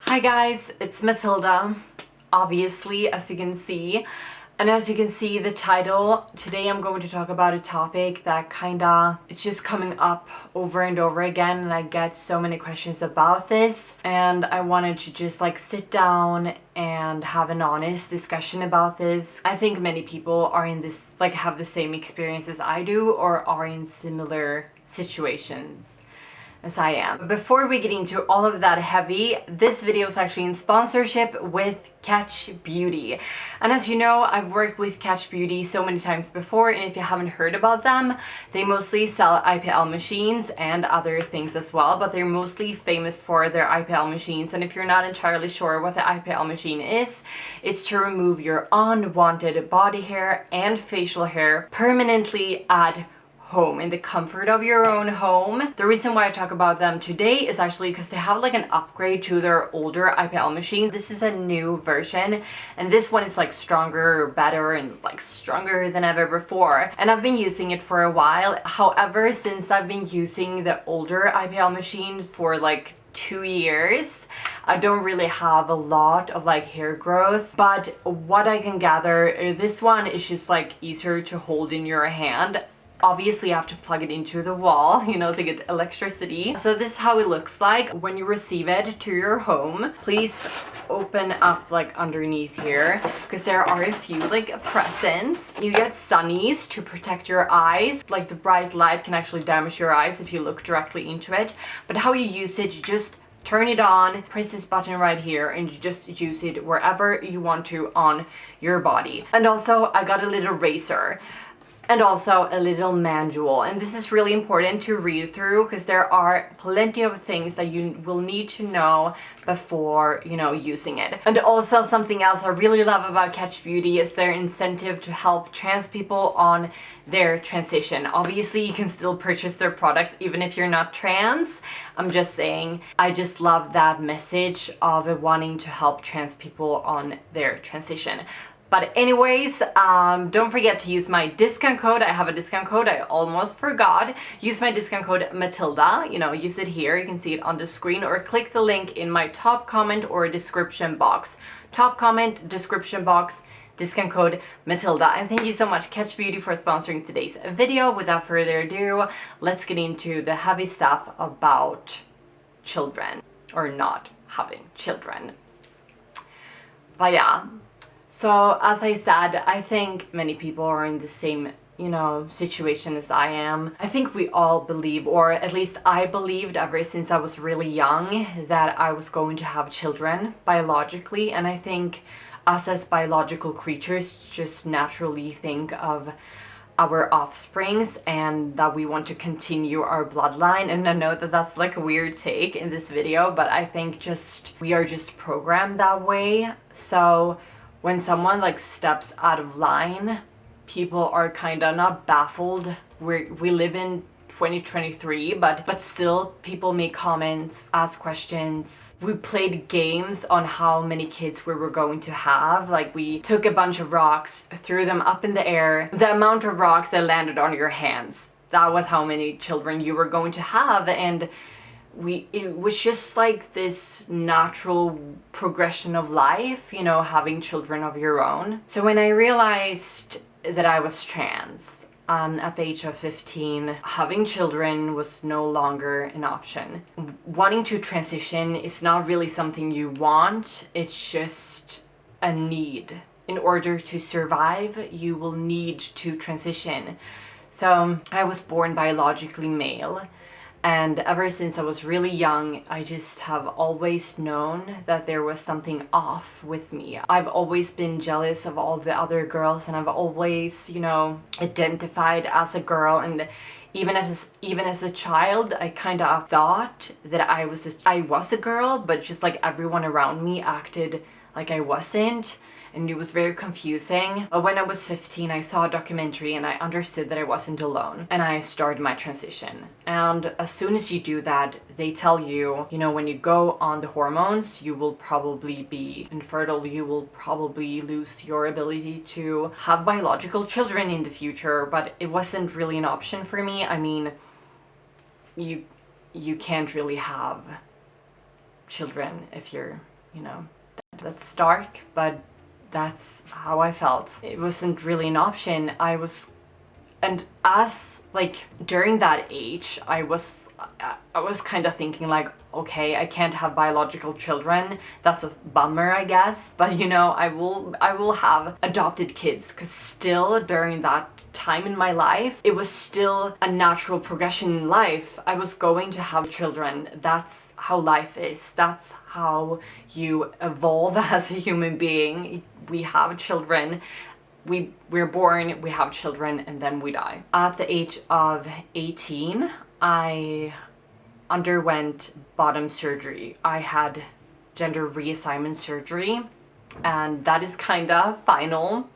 Hi guys, it's Mathilda, obviously, as you can see. And as you can see the title, today I'm going to talk about a topic that it's just coming up over and over again, and I get so many questions about this. And I wanted to just sit down and have an honest discussion about this. I think many people are in this, have the same experience as I do, or are in similar situations as I am. Before we get into all of that heavy, this video is actually in sponsorship with Catch Beauty. And as you know, I've worked with Catch Beauty so many times before, and if you haven't heard about them, they mostly sell IPL machines and other things as well, but they're mostly famous for their IPL machines. And if you're not entirely sure what the IPL machine is, it's to remove your unwanted body hair and facial hair permanently at home, in the comfort of your own home. The reason why I talk about them today is actually because they have an upgrade to their older IPL machines. This is a new version, and this one is stronger, better, and stronger than ever before. And I've been using it for a while. However, since I've been using the older IPL machines for 2 years, I don't really have a lot of hair growth, but what I can gather, this one is just easier to hold in your hand. Obviously, you have to plug it into the wall, to get electricity. So this is how it looks like when you receive it to your home. Please open up underneath here, because there are a few presents. You get sunnies to protect your eyes. The bright light can actually damage your eyes if you look directly into it. But how you use it, you just turn it on, press this button right here, and you just use it wherever you want to on your body. And also, I got a little razor. And also a little manual, and this is really important to read through, because there are plenty of things that you will need to know before using it. And also, something else I really love about Catch Beauty is their incentive to help trans people on their transition. Obviously, you can still purchase their products even if you're not trans. I'm just saying, I just love that message of wanting to help trans people on their transition. But anyways, don't forget to use my discount code. I have a discount code, I almost forgot. Use my discount code Mathilda, use it here. You can see it on the screen, or click the link in my top comment or description box. Top comment, description box, discount code Mathilda. And thank you so much, Catch Beauty, for sponsoring today's video. Without further ado, let's get into the heavy stuff about children, or not having children. But yeah. So, as I said, I think many people are in the same, situation as I am. I think we all believe, or at least I believed ever since I was really young, that I was going to have children biologically. And I think us as biological creatures just naturally think of our offsprings and that we want to continue our bloodline. And I know that that's a weird take in this video, but I think we are just programmed that way. So when someone steps out of line, people are not baffled. We live in 2023, but still people make comments, ask questions. We played games on how many kids we were going to have. We took a bunch of rocks, threw them up in the air. The amount of rocks that landed on your hands, that was how many children you were going to have. And it was just this natural progression of life, having children of your own. So when I realized that I was trans, at the age of 15, having children was no longer an option. Wanting to transition is not really something you want, it's just a need. In order to survive, you will need to transition. So I was born biologically male. And ever since I was really young, I just have always known that there was something off with me. I've always been jealous of all the other girls, and I've always, identified as a girl. And even as a child, I thought that I was a girl, but just everyone around me acted like I wasn't. And it was very confusing. But when I was 15, I saw a documentary and I understood that I wasn't alone. And I started my transition. And as soon as you do that, they tell you, when you go on the hormones, you will probably be infertile. You will probably lose your ability to have biological children in the future. But it wasn't really an option for me. I mean, you can't really have children if you're you know, that's dark, but that's how I felt. It wasn't really an option. And as like during that age, I was kind of thinking like, okay, I can't have biological children. That's a bummer, I guess. But you know, I will have adopted kids, because still during that time in my life, it was still a natural progression in life. I was going to have children. That's how life is. That's how you evolve as a human being. We have children. We're born, we have children, and then we die. At the age of 18, I underwent bottom surgery. I had gender reassignment surgery, and that is kind of final.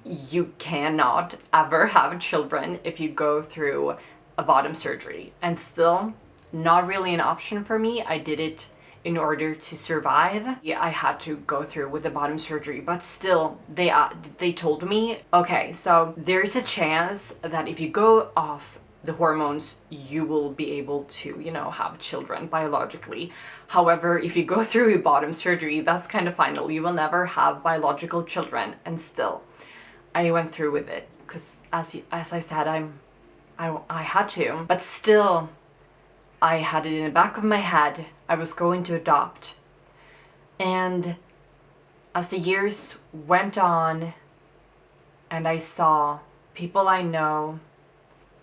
You cannot ever have children if you go through a bottom surgery, and still not really an option for me. I did it in order to survive. Yeah, I had to go through with the bottom surgery, but still they told me, okay, so there's a chance that if you go off the hormones, you will be able to, you know, have children biologically. However, if you go through a bottom surgery, that's kind of final. You will never have biological children. And still, I went through with it because, as I said, I had to. But still, I had it in the back of my head. I was going to adopt. And as the years went on, and I saw people I know,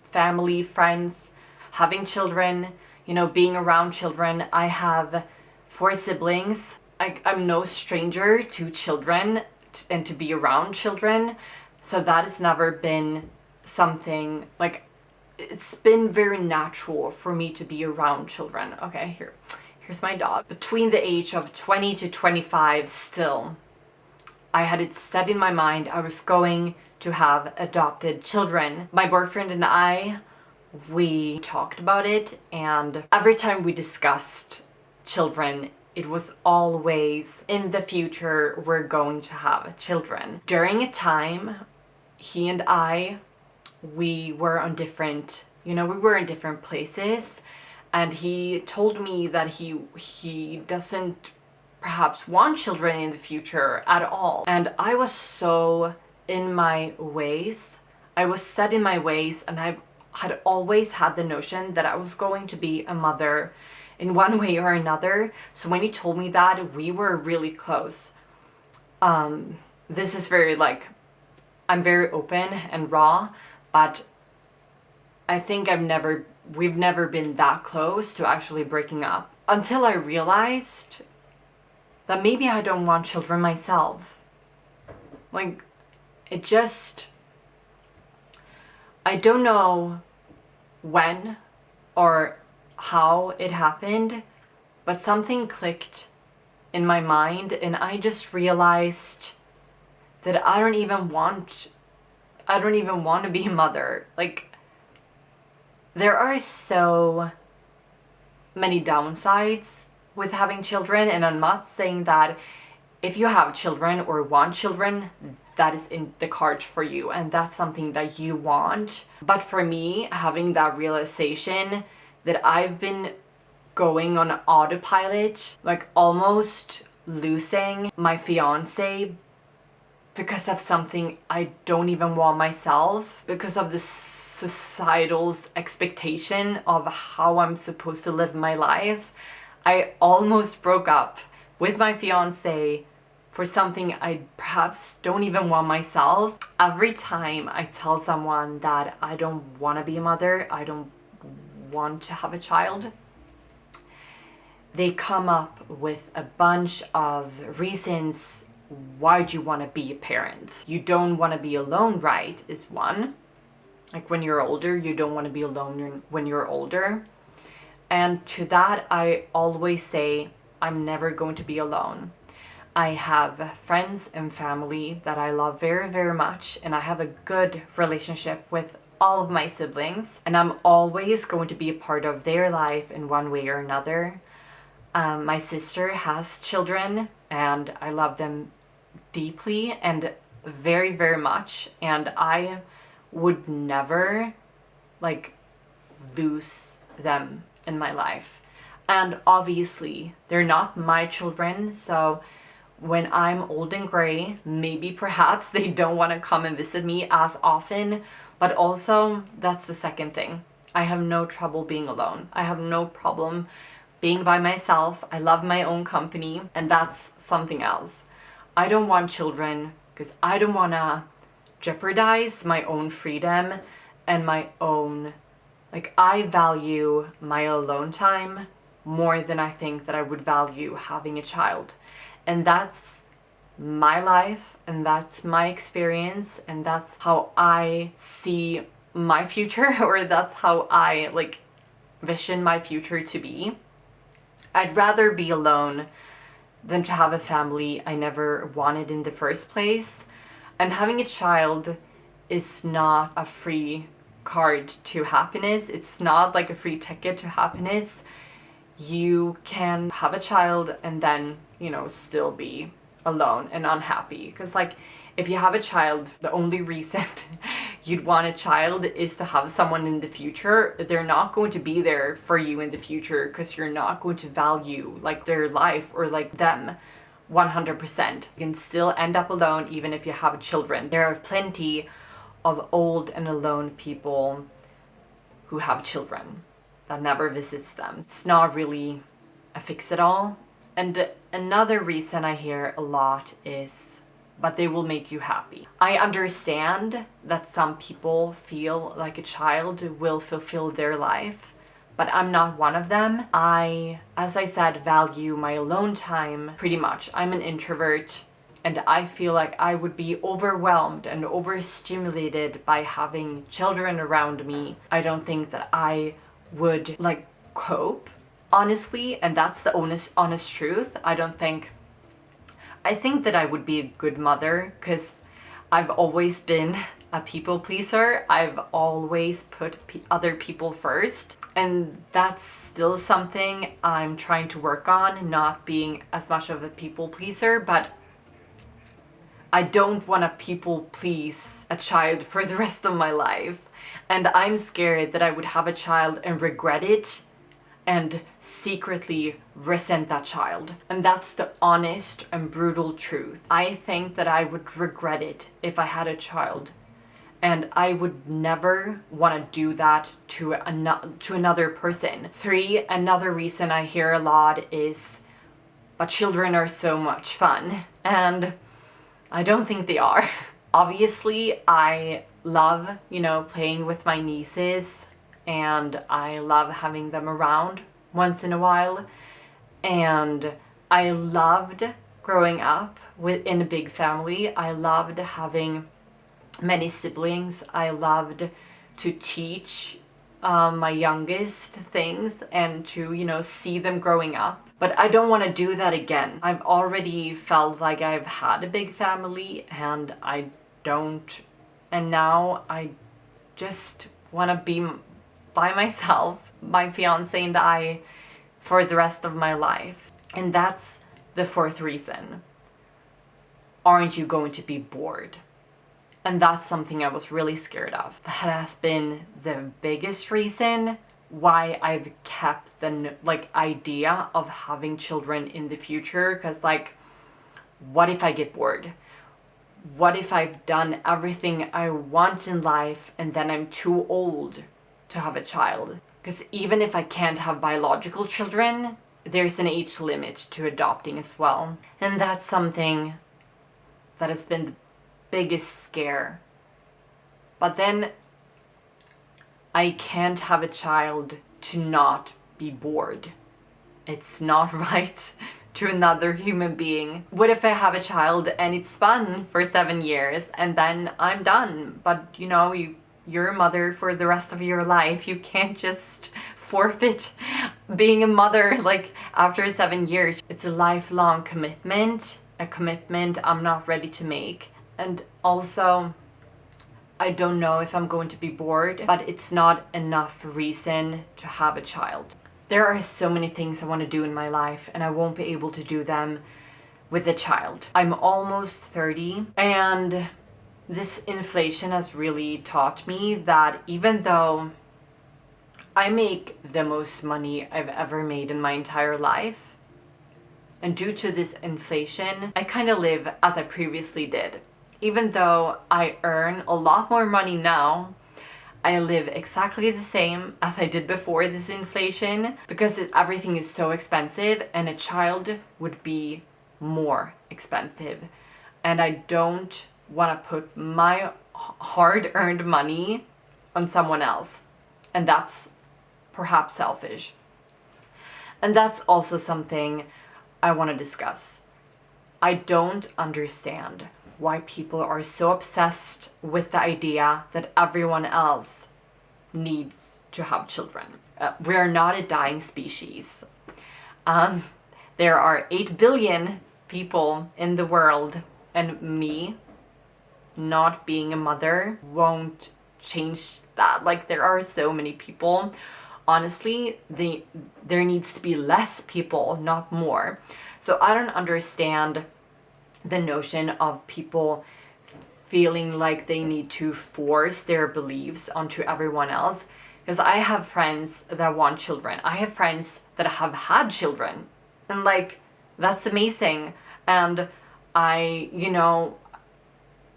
family, friends, having children, you know, being around children. I have 4 siblings. I'm no stranger to children and to be around children. So that has never been something, like, it's been very natural for me to be around children. Okay, here's my dog. Between the age of 20 to 25 still, I had it set in my mind I was going to have adopted children. My boyfriend and I, we talked about it, and every time we discussed children, it was always, in the future, we're going to have children. During a time, he and I, we were on different, we were in different places, and he told me that he doesn't perhaps want children in the future at all. And I was so in my ways. I was set in my ways, and I had always had the notion that I was going to be a mother in one way or another. So when he told me that, we were really close. This is very, I'm very open and raw, but I think we've never been that close to actually breaking up, until I realized that maybe I don't want children myself. I don't know when or how it happened, but something clicked in my mind, and I just realized that I don't even want to be a mother. There are so many downsides with having children, and I'm not saying that if you have children or want children, that is in the cards for you and that's something that you want. But for me, having that realization that I've been going on autopilot, almost losing my fiance because of something I don't even want myself, because of the societal's expectation of how I'm supposed to live my life. I almost broke up with my fiance for something I perhaps don't even want myself. Every time I tell someone that I don't want to be a mother, I don't want to have a child, they come up with a bunch of reasons why do you want to be a parent. You don't want to be alone, right, is one. When you're older, you don't want to be alone when you're older. And to that, I always say, I'm never going to be alone. I have friends and family that I love very, very much, and I have a good relationship with all of my siblings, and I'm always going to be a part of their life in one way or another. My sister has children, and I love them deeply and very, very much, and I would never lose them in my life. And obviously, they're not my children, so when I'm old and gray, maybe perhaps they don't want to come and visit me as often. But also, that's the second thing. I have no trouble being alone. I have no problem being by myself. I love my own company, and that's something else. I don't want children because I don't want to jeopardize my own freedom and my own, like, I value my alone time more than I think that I would value having a child. And that's my life, and that's my experience, and that's how I see my future, or that's how I like vision my future to be. I'd rather be alone than to have a family I never wanted in the first place. And having a child is not a free card to happiness. It's not like a free ticket to happiness. You can have a child and then, you know, still be alone and unhappy. Because, like, if you have a child, the only reason you'd want a child is to have someone in the future. They're not going to be there for you in the future because you're not going to value, like, their life or, like, them 100%. You can still end up alone even if you have children. There are plenty of old and alone people who have children that never visits them. It's not really a fix-it-all. And another reason I hear a lot is, but they will make you happy. I understand that some people feel like a child will fulfill their life, but I'm not one of them. I, as I said, value my alone time pretty much. I'm an introvert, and I feel like I would be overwhelmed and overstimulated by having children around me. I don't think that I would, like, cope, honestly, and that's the honest truth. I think that I would be a good mother because I've always been a people pleaser. I've always put other people first, and that's still something I'm trying to work on, not being as much of a people pleaser. But I don't want to people please a child for the rest of my life, and I'm scared that I would have a child and regret it and secretly resent that child. And that's the honest and brutal truth. I think that I would regret it if I had a child, and I would never want to do that to another person. 3, another reason I hear a lot is, but children are so much fun. And I don't think they are. Obviously, I love, you know, playing with my nieces, and I love having them around once in a while. And I loved growing up in a big family. I loved having many siblings. I loved to teach my youngest things and to, you know, see them growing up. But I don't want to do that again. I've already felt like I've had a big family, and I don't. And now I just want to be by myself, my fiance and I, for the rest of my life. And that's the 4th reason. Aren't you going to be bored? And that's something I was really scared of. That has been the biggest reason why I've kept the, like, idea of having children in the future. Because, like, what if I get bored? What if I've done everything I want in life and then I'm too old to have a child? Because even if I can't have biological children, there's an age limit to adopting as well. And that's something that has been the biggest scare. But then I can't have a child to not be bored. It's not right to another human being. What if I have a child and it's fun for 7 years and then I'm done? But, you know, you're a mother for the rest of your life. You can't just forfeit being a mother, like, after 7 years. It's a lifelong commitment, a commitment I'm not ready to make. And also, I don't know if I'm going to be bored, but it's not enough reason to have a child. There are so many things I want to do in my life, and I won't be able to do them with a child. I'm almost 30, and this inflation has really taught me that even though I make the most money I've ever made in my entire life. And due to this inflation, I kind of live as I previously did. Even though I earn a lot more money now, I live exactly the same as I did before this inflation because everything is so expensive and a child would be more expensive. And I don't want to put my hard-earned money on someone else. And that's perhaps selfish. And that's also something I want to discuss. I don't understand why people are so obsessed with the idea that everyone else needs to have children. We're not a dying species. There are 8 billion people in the world, and me not being a mother won't change that. Like, there are so many people. Honestly, there needs to be less people, not more. So I don't understand the notion of people feeling like they need to force their beliefs onto everyone else. Because I have friends that want children. I have friends that have had children. And like, that's amazing. And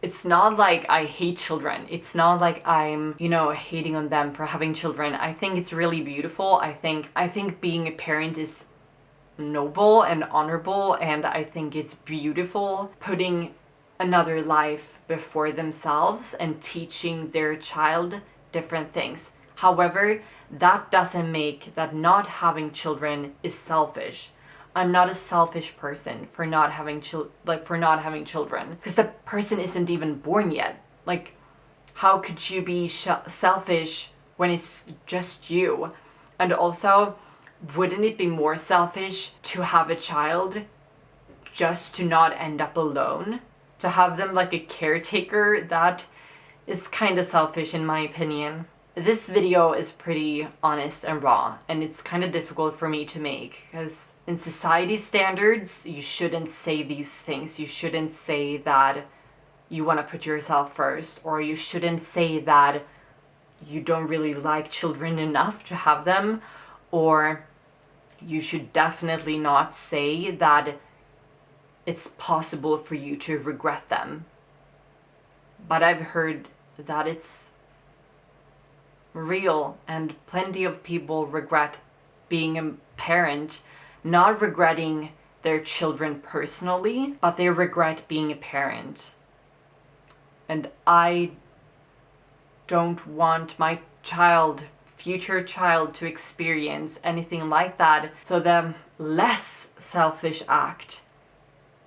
it's not like I hate children. It's not like I'm, hating on them for having children. I think it's really beautiful. I think being a parent is noble and honorable, and I think it's beautiful putting another life before themselves and teaching their child different things. However, that doesn't make that not having children is selfish. I'm not a selfish person for not having children, because the person isn't even born yet. Like, how could you be selfish when it's just you? And also, wouldn't it be more selfish to have a child just to not end up alone? To have them like a caretaker? That is kind of selfish in my opinion. This video is pretty honest and raw, and it's kind of difficult for me to make because in society standards, you shouldn't say these things. You shouldn't say that you want to put yourself first, or you shouldn't say that you don't really like children enough to have them, or you should definitely not say that it's possible for you to regret them. But I've heard that it's real, and plenty of people regret being a parent, not regretting their children personally, but they regret being a parent. And I don't want my future child to experience anything like that. So the less selfish act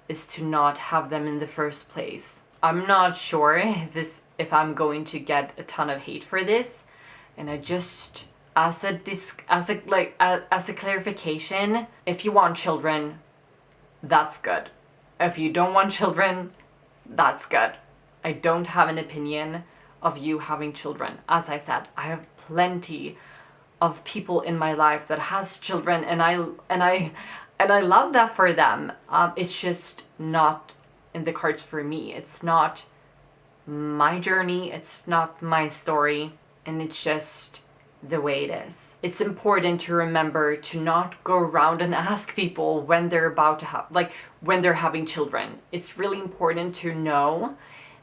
is to not have them in the first place. I'm not sure if I'm going to get a ton of hate for this, and I just, as a clarification, if you want children, that's good. If you don't want children, that's good. I don't have an opinion of you having children. As I said, I have plenty of people in my life that has children, and I love that for them. It's just not in the cards for me. It's not my journey. It's not my story, and it's just the way it is. It's important to remember to not go around and ask people when they're about to have, when they're having children. It's really important to know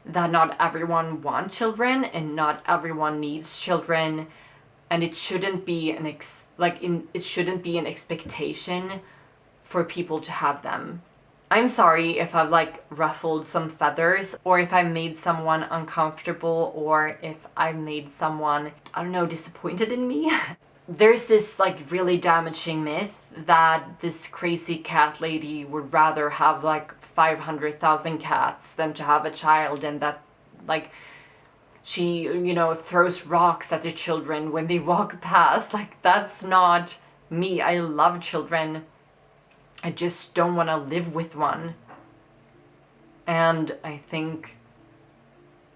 that not everyone wants children and not everyone needs children, and it shouldn't be an expectation for people to have them. I'm sorry if I've ruffled some feathers, or if I made someone uncomfortable, or if I made someone, disappointed in me. There's this really damaging myth that this crazy cat lady would rather have 500,000 cats than to have a child, and that she throws rocks at the children when they walk past. That's not me. I love children. I just don't want to live with one. And I think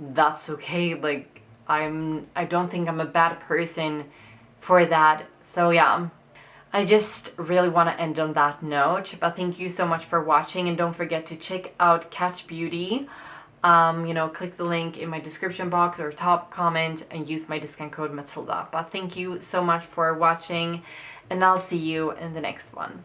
that's okay. I don't think I'm a bad person for that. So yeah, I just really want to end on that note. But thank you so much for watching, and don't forget to check out Catch Beauty you know, click the link in my description box or top comment and use my discount code Mathilda. But thank you so much for watching, and I'll see you in the next one.